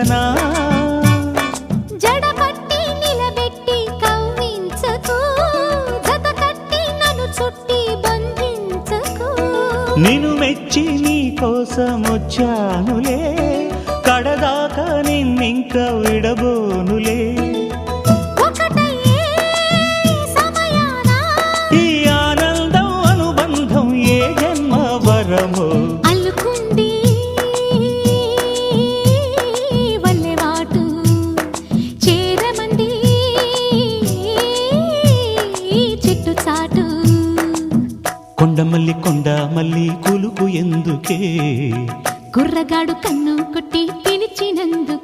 చేరనా జడపట్టి నిలబెట్టి కవ్వించకు జత కట్టి నన్ను చుట్టి బంధించకు నిన్ను మెచ్చి నీ కోసం వచ్చానులే కడదాకా నిన్నింక విడబోనులే ఒకటయ్యే సమయాన ఈ ఆనందం అనుబంధం ఏ జన్మ వరమో అల్లుకుంది వల్లెవాటు చేరమంది చెట్టు చాటు కొండ మల్లి కులుకు ఎందుకే కుర్రగాడు కన్ను కొట్టి పిలిచినందుకే